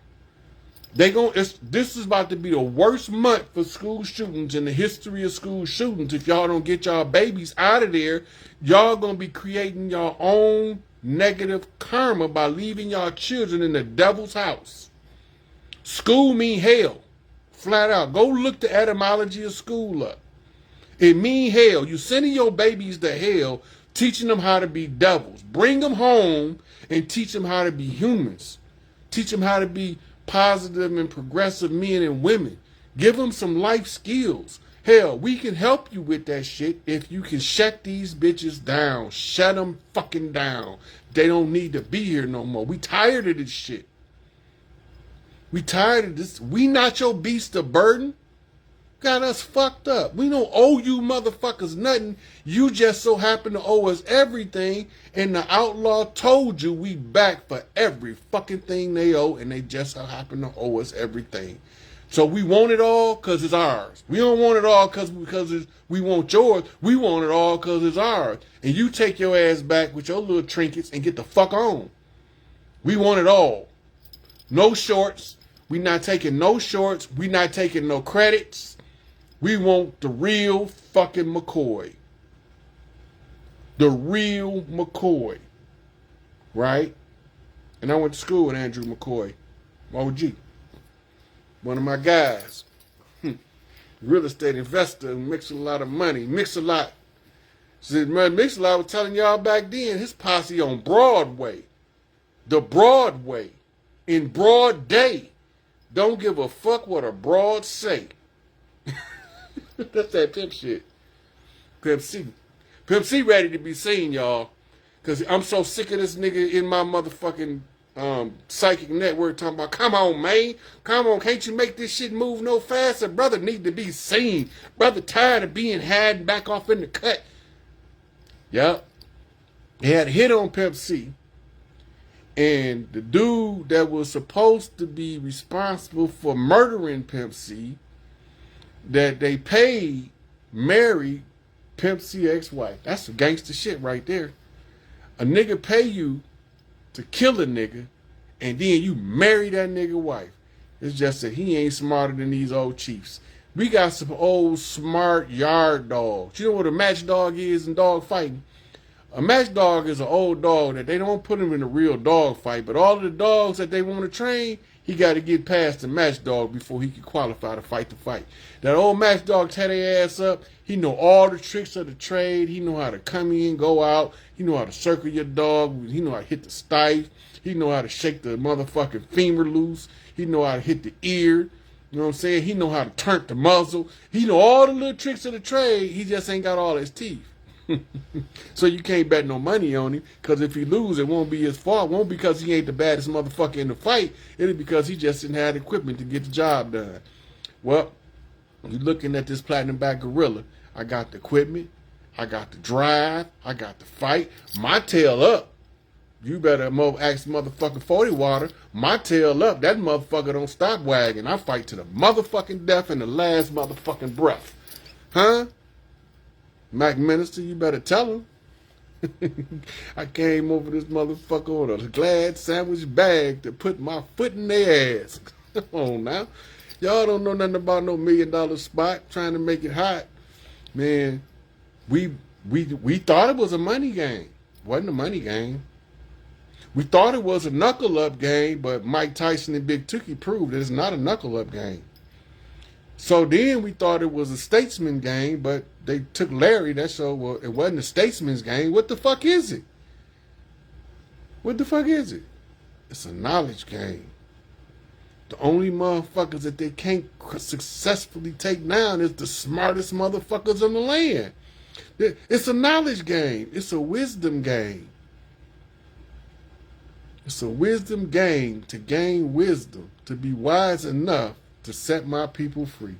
This is about to be the worst month for school shootings in the history of school shootings. If y'all don't get y'all babies out of there, y'all gonna be creating your own negative karma by leaving y'all children in the devil's house. School mean hell, flat out. Go look the etymology of school up. It mean hell. You sending your babies to hell, teaching them how to be devils. Bring them home and teach them how to be humans. Teach them how to be positive and progressive men and women. Give them some life skills. Hell, we can help you with that shit if you can shut these bitches down. Shut them fucking down. They don't need to be here no more. We tired of this shit. We tired of this. We not your beast of burden. Got us fucked up. We don't owe you motherfuckers nothing. You just so happen to owe us everything, and the outlaw told you we back for every fucking thing they owe, and they just so happen to owe us everything. So we want it all because it's ours. We don't want it all because we want yours. We want it all because it's ours. And you take your ass back with your little trinkets and get the fuck on. We want it all. No shorts. We not taking no shorts. We not taking no credits. We want the real fucking McCoy. The real McCoy. Right? And I went to school with Andrew McCoy, OG. One of my guys. Real estate investor who makes a lot of money. Mix-a-lot. So Mix-a-Lot was telling y'all back then, his posse on Broadway. The Broadway. In broad day. Don't give a fuck what a broad say. That's that Pimp shit. Pimp C. Pimp C ready to be seen, y'all. Because I'm so sick of this nigga in my motherfucking psychic network talking about, come on, man. Come on, can't you make this shit move no faster? Brother need to be seen. Brother tired of being had back off in the cut. Yep. He had a hit on Pimp C. And the dude that was supposed to be responsible for murdering Pimp C, that they paid, married Pimp C ex-wife. That's some gangster shit right there. A nigga pay you to kill a nigga, and then you marry that nigga wife. It's just that he ain't smarter than these old chiefs. We got some old smart yard dogs. You know what a matchdog is in dog fighting? A matchdog is an old dog that they don't put him in a real dog fight, but all of the dogs that they want to train, he got to get past the matchdog before he can qualify to fight the fight. That old matchdog tear their ass up. He know all the tricks of the trade. He know how to come in, go out. He know how to circle your dog. He know how to hit the stife. He know how to shake the motherfucking femur loose. He know how to hit the ear. You know what I'm saying? He know how to turn the muzzle. He know all the little tricks of the trade. He just ain't got all his teeth. So you can't bet no money on him, because if he lose, it won't be his fault. It won't be because he ain't the baddest motherfucker in the fight. It'll be because he just didn't have the equipment to get the job done. Well, you're looking at this platinum back gorilla. I got the equipment. I got the drive. I got the fight. My tail up. You better ask motherfucking 40 water. My tail up. That motherfucker don't stop wagging. I fight to the motherfucking death and the last motherfucking breath. Huh? Mac Minister, you better tell him. I came over this motherfucker with a Glad sandwich bag to put my foot in their ass. Come on now. Y'all don't know nothing about no $1 million spot trying to make it hot. Man, we thought it was a money game. Wasn't a money game. We thought it was a knuckle-up game, but Mike Tyson and Big Tookie proved that it's not a knuckle-up game. So then we thought it was a statesman game, but they took Larry. That show, well, it wasn't a statesman's game. What the fuck is it? What the fuck is it? It's a knowledge game. The only motherfuckers that they can't successfully take down is the smartest motherfuckers on the land. It's a knowledge game. It's a wisdom game. It's a wisdom game to gain wisdom, to be wise enough to set my people free.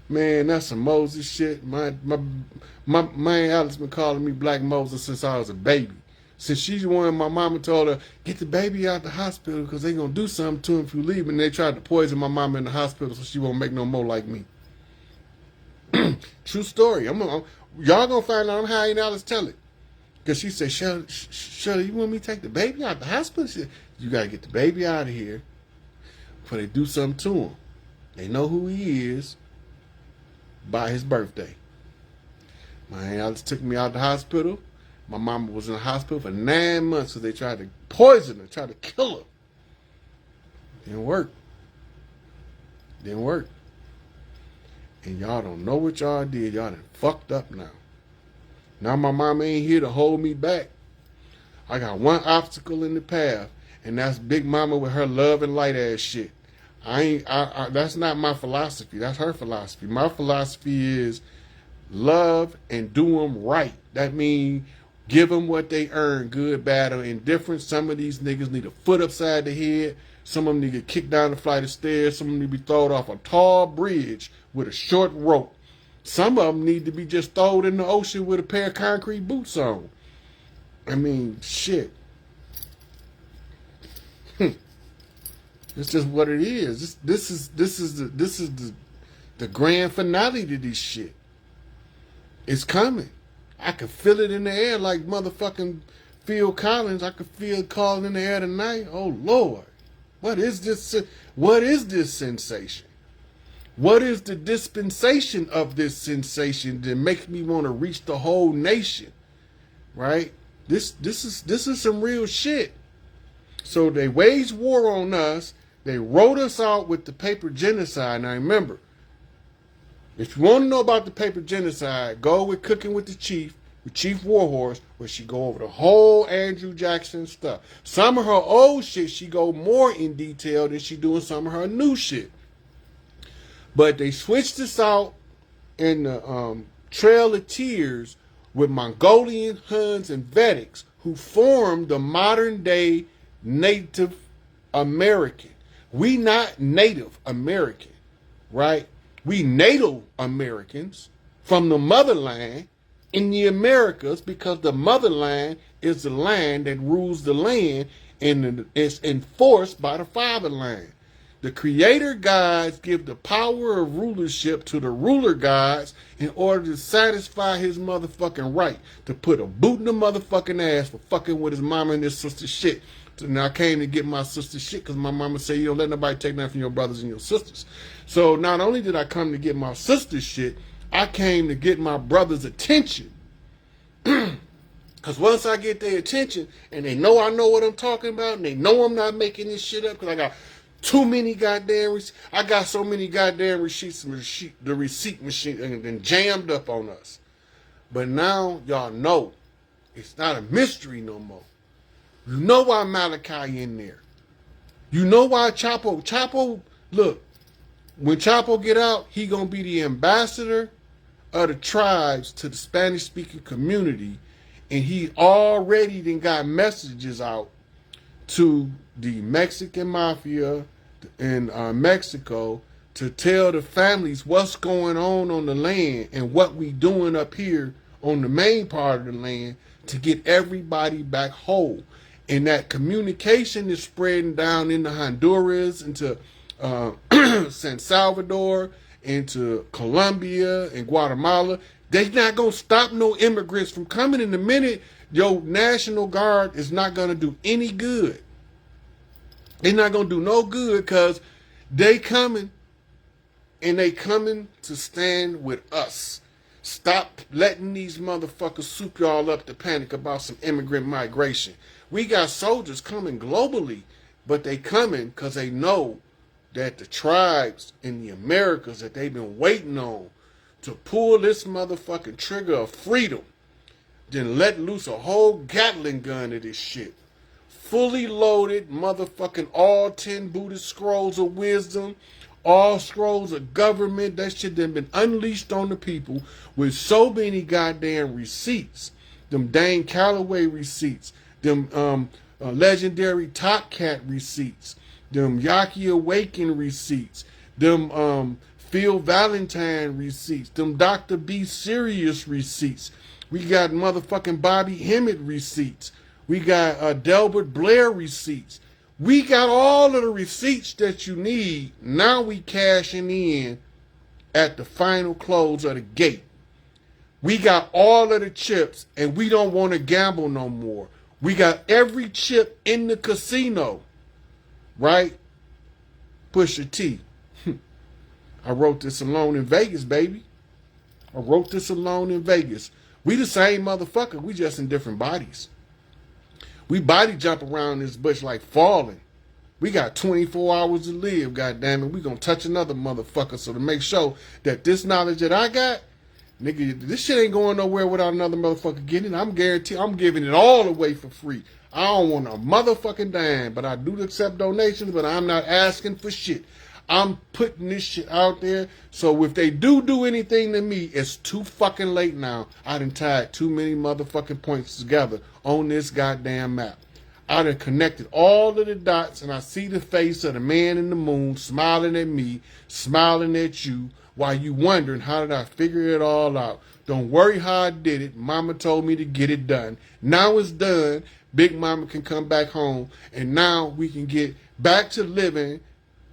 Man, that's some Moses shit. My man Alex been calling me Black Moses since I was a baby. Since she's the one my mama told her, get the baby out the hospital because they going to do something to him if you leave. And they tried to poison my mama in the hospital so she won't make no more like me. True story. Y'all going to find out I'm high and Alex tell it. Because she said, Shirley, you want me to take the baby out the hospital? She said, you got to get the baby out of here before they do something to him. They know who he is by his birthday. My aunt Alex took me out the hospital. My mama was in the hospital for 9 months because they tried to poison her, tried to kill her. Didn't work. Didn't work. And y'all don't know what y'all did. Y'all done fucked up now. Now my mama ain't here to hold me back. I got one obstacle in the path, and that's Big Mama with her love and light ass shit. That's not my philosophy. That's her philosophy. My philosophy is love and do them right. That means give them what they earn, good, bad, or indifferent. Some of these niggas need a foot upside the head. Some of them need to get kicked down the flight of stairs. Some of them need to be thrown off a tall bridge with a short rope. Some of them need to be just thrown in the ocean with a pair of concrete boots on. I mean, shit. It's just what it is. This is the grand finale to this shit. It's coming. I can feel it in the air like motherfucking Phil Collins. I can feel it calling in the air tonight. Oh Lord, what is this? What is this sensation? What is the dispensation of this sensation that makes me want to reach the whole nation? Right? This is some real shit. So they waged war on us. They wrote us out with the paper genocide. Now remember, if you want to know about the paper genocide, go with Cooking with the Chief, with Chief Warhorse, where she go over the whole Andrew Jackson stuff. Some of her old shit, she go more in detail than she doing some of her new shit. But they switched this out in the Trail of Tears with Mongolian Huns and Vedics who formed the modern day Native American. We not Native American, right? We Native Americans from the motherland in the Americas, because the motherland is the land that rules the land and is enforced by the fatherland. The creator gods give the power of rulership to the ruler gods in order to satisfy his motherfucking right to put a boot in the motherfucking ass for fucking with his mama and his sister shit. So now I came to get my sister shit because my mama said, you don't let nobody take nothing from your brothers and your sisters. So not only did I come to get my sister's shit, I came to get my brother's attention. Because once I get their attention and they know I know what I'm talking about and they know I'm not making this shit up because I got too many goddamn receipts. I got so many goddamn receipts, the receipt machine and jammed up on us. But now y'all know it's not a mystery no more. You know why Malachi in there. You know why Chapo, look, when Chapo get out, he gonna be the ambassador of the tribes to the Spanish-speaking community, and he already then got messages out to the Mexican mafia in Mexico to tell the families what's going on the land and what we doing up here on the main part of the land to get everybody back whole. And that communication is spreading down into Honduras, into San Salvador, into Colombia and Guatemala. They not going to stop no immigrants from coming. In a minute, your National Guard is not going to do any good. They're not going to do no good because they coming, and they coming to stand with us. Stop letting these motherfuckers soup y'all up to panic about some immigrant migration. We got soldiers coming globally, but they coming because they know that the tribes in the Americas that they've been waiting on to pull this motherfucking trigger of freedom, then let loose a whole Gatling gun of this shit. Fully loaded motherfucking all 10 Buddhist scrolls of wisdom, all scrolls of government. That shit done been unleashed on the people with so many goddamn receipts. Them Dane Calloway receipts, them legendary Top Cat receipts, them Yaki Awaken receipts, them Phil Valentine receipts, them Dr. B Serious receipts. We got motherfucking Bobby Hemmett receipts. We got Delbert Blair receipts. We got all of the receipts that you need. Now we cashing in at the final close of the gate. We got all of the chips and we don't want to gamble no more. We got every chip in the casino. Right? Pusha T. I wrote this alone in Vegas, baby. I wrote this alone in Vegas. We the same motherfucker. We just in different bodies. We body jump around this bush like falling. We got 24 hours to live, goddammit. We gonna touch another motherfucker. So to make sure that this knowledge that I got, nigga, this shit ain't going nowhere without another motherfucker getting it. I'm guaranteed I'm giving it all away for free. I don't want a motherfucking dime, but I do accept donations, but I'm not asking for shit. I'm putting this shit out there. So if they do anything to me, it's too fucking late now. I done tied too many motherfucking points together on this goddamn map. I done connected all of the dots, and I see the face of the man in the moon smiling at me, smiling at you, while you wondering, how did I figure it all out? Don't worry how I did it. Mama told me to get it done. Now it's done. Big Mama can come back home, and now we can get back to living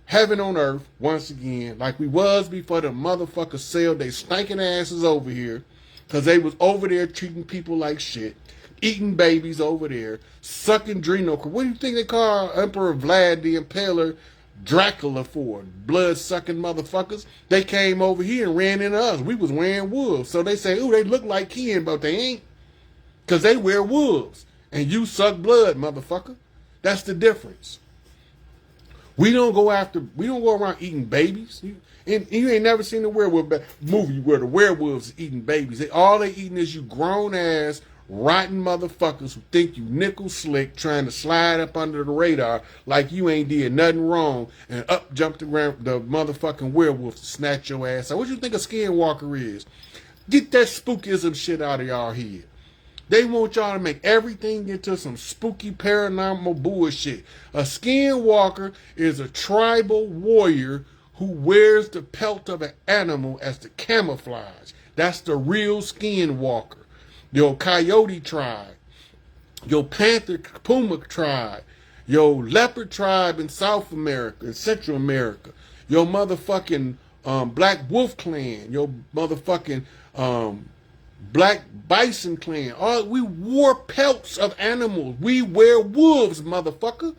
heaven on earth once again, like we was before the motherfuckers sailed they stinking asses over here, because they was over there treating people like shit, eating babies over there, sucking adrenochrome. What do you think they call Emperor Vlad the Impaler Dracula for, blood-sucking motherfuckers. They came over here and ran into us. We was wearing wolves. So they say, ooh, they look like kin, but they ain't. Because they wear wolves. And you suck blood, motherfucker. That's the difference. We don't go around eating babies. You ain't never seen a werewolf movie where the werewolves is eating babies. All they eating is you grown-ass, rotten motherfuckers who think you nickel slick trying to slide up under the radar like you ain't did nothing wrong, and up jump the motherfucking werewolf to snatch your ass out. What you think a skinwalker is? Get that spookism shit out of y'all head. They want y'all to make everything into some spooky paranormal bullshit. A skinwalker is a tribal warrior who wears the pelt of an animal as the camouflage. That's the real skinwalker. Your coyote tribe, your panther puma tribe, your leopard tribe in South America, in Central America, your motherfucking black wolf clan, your motherfucking black bison clan. We wore pelts of animals. We wear wolves, motherfucker.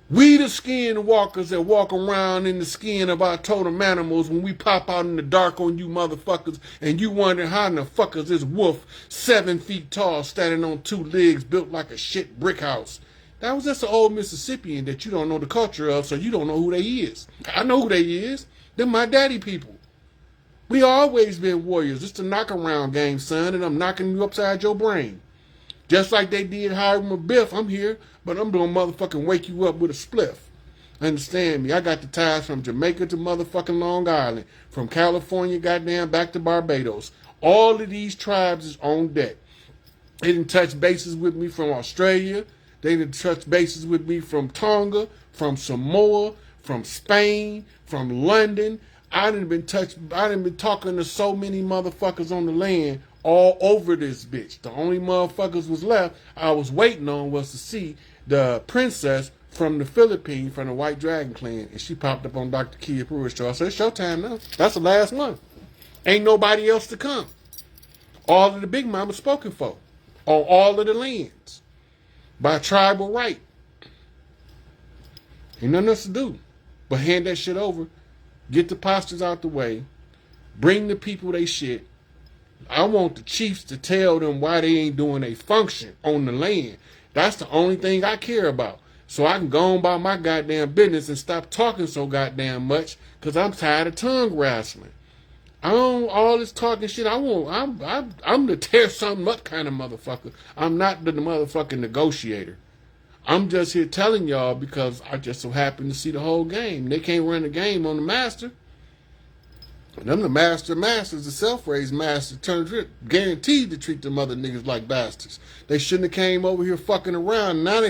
We the skin walkers that walk around in the skin of our totem animals when we pop out in the dark on you motherfuckers and you wondering how in the fuck is this wolf 7 feet tall standing on 2 legs built like a shit brick house. That was just an old Mississippian that you don't know the culture of, so you don't know who they is. I know who they is. They're my daddy people. We always been warriors. It's a knock-around game, son, and I'm knocking you upside your brain. Just like they did Hiram or Biff, I'm here, but I'm gonna motherfucking wake you up with a spliff. Understand me? I got the ties from Jamaica to motherfucking Long Island, from California, goddamn, back to Barbados. All of these tribes is on deck. They didn't touch bases with me from Australia. They didn't touch bases with me from Tonga, from Samoa, from Spain, from London. I done been talking to so many motherfuckers on the land all over this bitch. The only motherfuckers was left I was waiting on was to see the princess from the Philippines, from the White Dragon Clan, and she popped up on Dr. Kia Brewer's show. I said, it's showtime now. That's the last one. Ain't nobody else to come. All of the big mamas spoken for on all of the lands by tribal right. Ain't nothing else to do but hand that shit over, get the posters out the way, bring the people they shit. I want the chiefs to tell them why they ain't doing a function on the land. That's the only thing I care about. So I can go on about my goddamn business and stop talking so goddamn much, because I'm tired of tongue wrestling. I don't all this talking shit. I'm the tear something up kind of motherfucker. I'm not the motherfucking negotiator. I'm just here telling y'all because I just so happen to see the whole game. They can't run the game on the master. And them the masters, the self-raised masters, guaranteed to treat them other niggas like bastards. They shouldn't have came over here fucking around. Now they